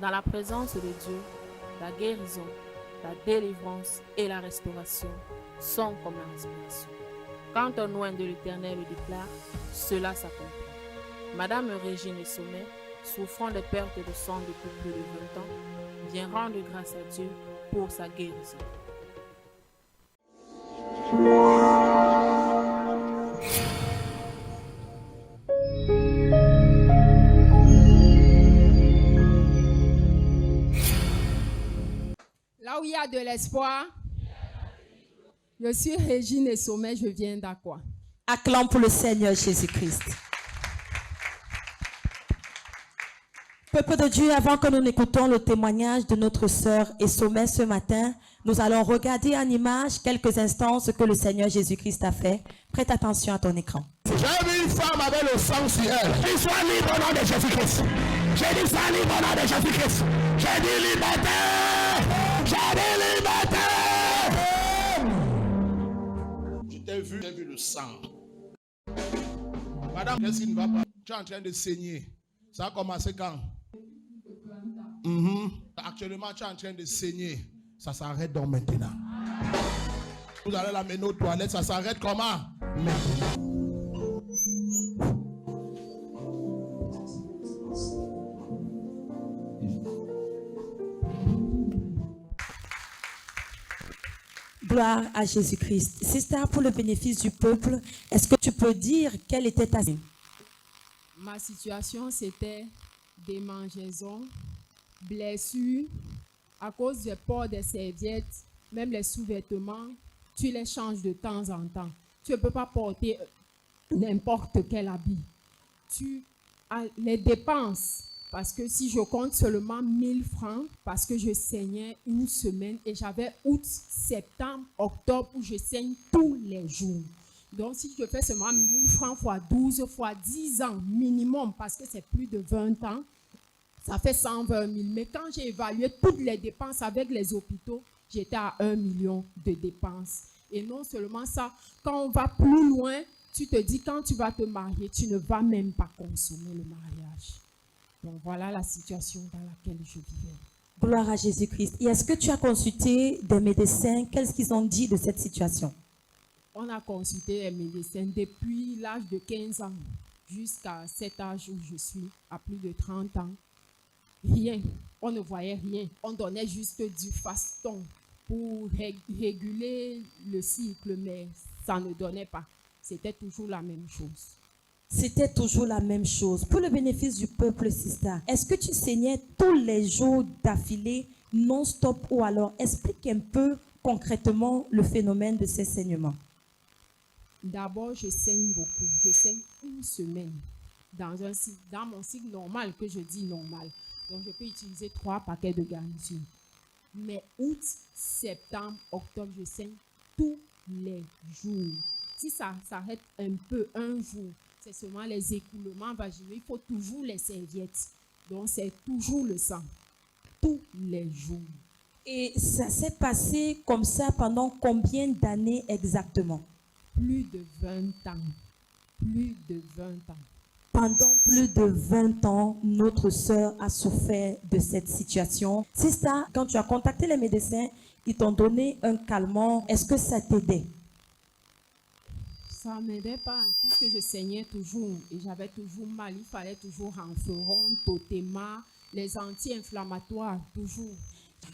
Dans la présence de Dieu, la guérison, la délivrance et la restauration sont comme la respiration. Quand un oint de l'Éternel le déclare, cela s'accomplit. Madame Régine Sommet, souffrant de perte de sang depuis plus de 20 ans, vient rendre grâce à Dieu pour sa guérison. Là où il y a de l'espoir, je suis Régine Sommet, je viens d'Aqua. Acclame pour le Seigneur Jésus-Christ. Peuple de Dieu, avant que nous n'écoutons le témoignage de notre sœur Sommet ce matin, nous allons regarder en image quelques instants ce que le Seigneur Jésus-Christ a fait. Prête attention à ton écran. J'ai vu une femme avec le sang sur elle. Qu'il soit libre au nom de Jésus-Christ. J'ai dit sois libre au nom de Jésus-Christ. J'ai dit liberté. J'ai dit liberté. Je t'ai vu, j'ai vu le sang. Madame, qu'est-ce qui ne va pas? Tu es en train de saigner. Ça a commencé quand? Actuellement, tu es en train de saigner. Ça s'arrête donc maintenant. Vous allez la mener aux toilettes. Ça s'arrête comment? Maintenant. Gloire à Jésus-Christ. Sister, pour le bénéfice du peuple, est-ce que tu peux dire quelle était ta situation? Ma situation, c'était démangeaisons, blessures, à cause du port des serviettes, même les sous-vêtements, tu les changes de temps en temps. Tu ne peux pas porter n'importe quel habit. Tu as les dépenses, parce que si je compte seulement 1000 francs, parce que je saignais une semaine et j'avais août, septembre, octobre où je saigne tous les jours. Donc, si je fais seulement 1000 francs fois 12 fois 10 ans minimum, parce que c'est plus de 20 ans, ça fait 120 000. Mais quand j'ai évalué toutes les dépenses avec les hôpitaux, j'étais à 1 million de dépenses. Et non seulement ça, quand on va plus loin, tu te dis quand tu vas te marier, tu ne vas même pas consommer le mariage. Donc, voilà la situation dans laquelle je vivais. Gloire à Jésus-Christ. Et est-ce que tu as consulté des médecins? Qu'est-ce qu'ils ont dit de cette situation? On a consulté les médecins depuis l'âge de 15 ans jusqu'à cet âge où je suis, à plus de 30 ans. Rien. On ne voyait rien. On donnait juste du faston pour réguler le cycle, mais ça ne donnait pas. C'était toujours la même chose. C'était toujours la même chose. Pour le bénéfice du peuple, sister, est-ce que tu saignais tous les jours d'affilée, non-stop, ou alors explique un peu concrètement le phénomène de ces saignements? D'abord, je saigne beaucoup. Je saigne une semaine dans mon cycle normal, que je dis normal. Donc, je peux utiliser 3 paquets de garniture. Mais août, septembre, octobre, je saigne tous les jours. Si ça s'arrête un peu, un jour, c'est seulement les écoulements vaginaux. Il faut toujours les serviettes. Donc, c'est toujours le sang. Tous les jours. Et ça s'est passé comme ça pendant combien d'années exactement? Plus de 20 ans. Plus de 20 ans. Pendant plus de 20 ans, notre sœur a souffert de cette situation. C'est ça, quand tu as contacté les médecins, ils t'ont donné un calmant. Est-ce que ça t'aidait? Ça ne m'aidait pas, puisque je saignais toujours et j'avais toujours mal. Il fallait toujours Ranferon, Totema, les anti-inflammatoires, toujours.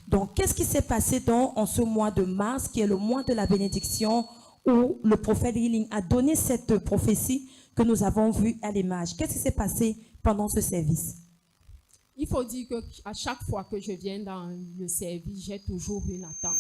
Donc, qu'est-ce qui s'est passé en ce mois de mars, qui est le mois de la bénédiction, où le prophète Healing a donné cette prophétie que nous avons vue à l'image? Qu'est-ce qui s'est passé pendant ce service? Il faut dire qu'à chaque fois que je viens dans le service, j'ai toujours une attente.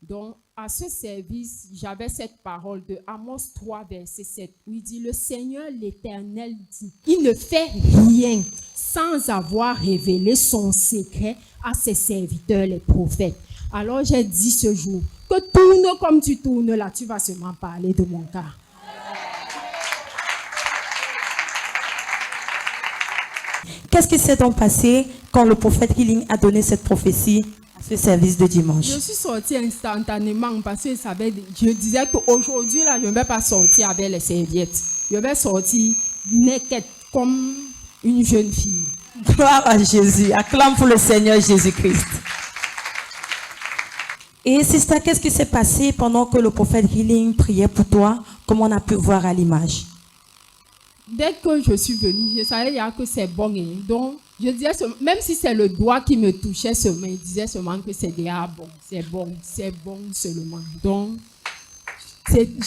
Donc, à ce service, j'avais cette parole de Amos 3, verset 7, où il dit, le Seigneur l'Éternel dit, il ne fait rien sans avoir révélé son secret à ses serviteurs, les prophètes. Alors, j'ai dit ce jour, que tourne comme tu tournes là, tu vas seulement parler de mon cas. Qu'est-ce qui s'est donc passé quand le prophète Healing a donné cette prophétie à ce service de dimanche? Je suis sortie instantanément parce que je disais qu'aujourd'hui, là, je ne vais pas sortir avec les serviettes. Je vais sortir naked comme une jeune fille. Gloire à Jésus. Acclame pour le Seigneur Jésus-Christ. Et sister, qu'est-ce qui s'est passé pendant que le prophète Healing priait pour toi, comme on a pu voir à l'image? Dès que je suis venue, je savais que c'est bon. Donc, je disais, même si c'est le doigt qui me touchait seulement, je disais seulement que c'est déjà bon. C'est bon seulement. Donc,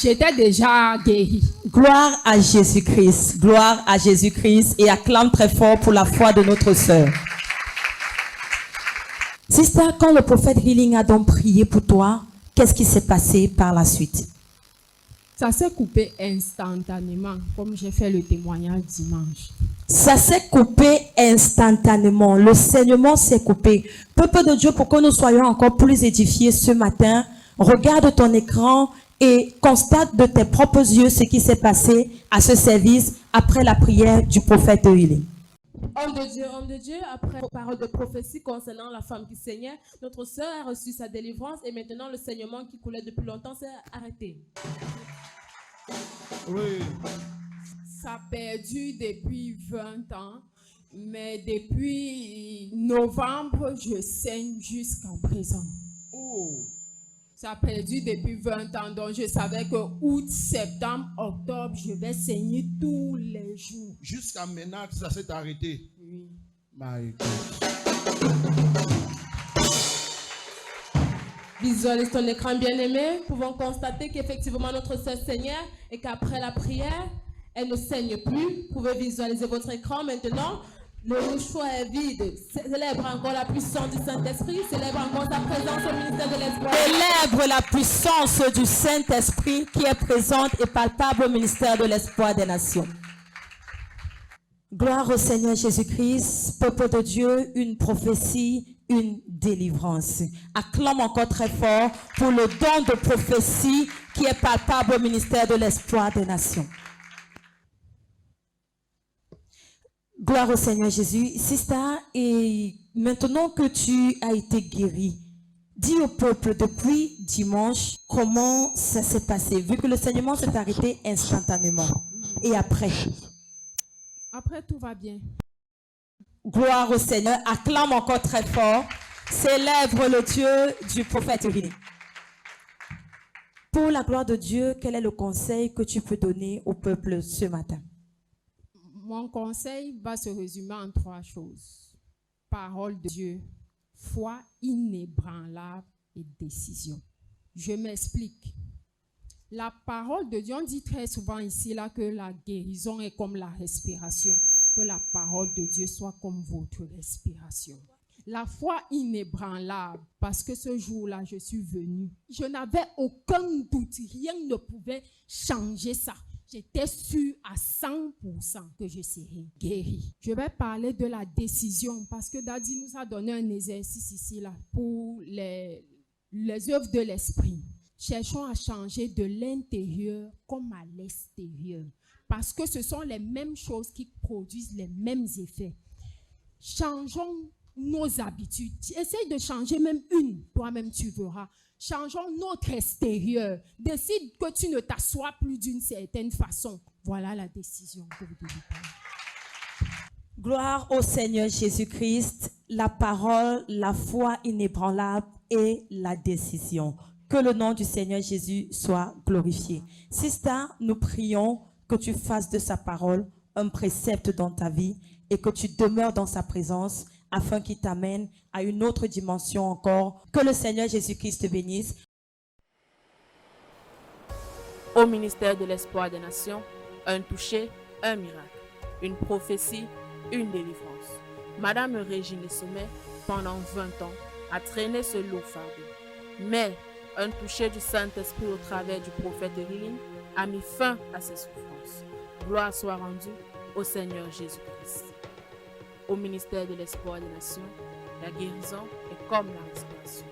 j'étais déjà guérie. Gloire à Jésus-Christ. Gloire à Jésus-Christ. Et acclame très fort pour la foi de notre sœur. Sister, quand le prophète Healing a donc prié pour toi, qu'est-ce qui s'est passé par la suite? Ça s'est coupé instantanément, comme j'ai fait le témoignage dimanche. Ça s'est coupé instantanément. Le saignement s'est coupé. Peuple de Dieu, pour que nous soyons encore plus édifiés ce matin, regarde ton écran et constate de tes propres yeux ce qui s'est passé à ce service après la prière du prophète Healing. Homme de Dieu, après parole de prophétie concernant la femme qui saignait, notre sœur a reçu sa délivrance et maintenant le saignement qui coulait depuis longtemps s'est arrêté. Oui. Ça a perdu depuis 20 ans, mais depuis novembre, je saigne jusqu'à présent. Oh. Ça a perdu depuis 20 ans, donc je savais que août, septembre, octobre, je vais saigner tous les jours. Jusqu'à maintenant, ça s'est arrêté. Oui. My God. Visualise ton écran bien-aimé. Nous pouvons constater qu'effectivement notre sœur saignait et qu'après la prière, elle ne saigne plus. Vous pouvez visualiser votre écran maintenant. Le mouchoir est vide. Célèbre encore la puissance du Saint-Esprit. Célèbre encore sa présence au ministère de l'Espoir. Célèbre la puissance du Saint-Esprit qui est présente et palpable au ministère de l'Espoir des Nations. Gloire au Seigneur Jésus-Christ, peuple de Dieu, une prophétie, une délivrance. Acclame encore très fort pour le don de prophétie qui est palpable au ministère de l'Espoir des Nations. Gloire au Seigneur Jésus. Sister, et maintenant que tu as été guéri, dis au peuple depuis dimanche comment ça s'est passé, vu que le saignement s'est arrêté instantanément. Et après? Après, tout va bien. Gloire au Seigneur. Acclame encore très fort. Célèbre le Dieu du prophète Healing. Pour la gloire de Dieu, quel est le conseil que tu peux donner au peuple ce matin? Mon conseil va se résumer en 3 choses. Parole de Dieu, foi inébranlable et décision. Je m'explique. La parole de Dieu, on dit très souvent ici là, que la guérison est comme la respiration. Que la parole de Dieu soit comme votre respiration. La foi inébranlable, parce que ce jour-là, je suis venue. Je n'avais aucun doute, rien ne pouvait changer ça. J'étais sûre à 100% que je serais guérie. Je vais parler de la décision, parce que Daddy nous a donné un exercice ici là, pour les œuvres de l'esprit. Cherchons à changer de l'intérieur comme à l'extérieur. Parce que ce sont les mêmes choses qui produisent les mêmes effets. Changeons nos habitudes. Essaye de changer même une. Toi-même, tu verras. Changeons notre extérieur. Décide que tu ne t'assois plus d'une certaine façon. Voilà la décision que vous devez prendre. Gloire au Seigneur Jésus-Christ, la parole, la foi inébranlable et la décision. Que le nom du Seigneur Jésus soit glorifié. Sister, nous prions que tu fasses de sa parole un précepte dans ta vie et que tu demeures dans sa présence afin qu'il t'amène à une autre dimension encore. Que le Seigneur Jésus-Christ te bénisse. Au ministère de l'Espoir des Nations, un toucher, un miracle, une prophétie, une délivrance. Madame Régine Sommet, pendant 20 ans, a traîné ce lourd fardeau. Mais un toucher du Saint-Esprit au travers du prophète Healing a mis fin à ses souffrances. Gloire soit rendue au Seigneur Jésus-Christ. Au ministère de l'Espoir des Nations, la guérison est comme la respiration.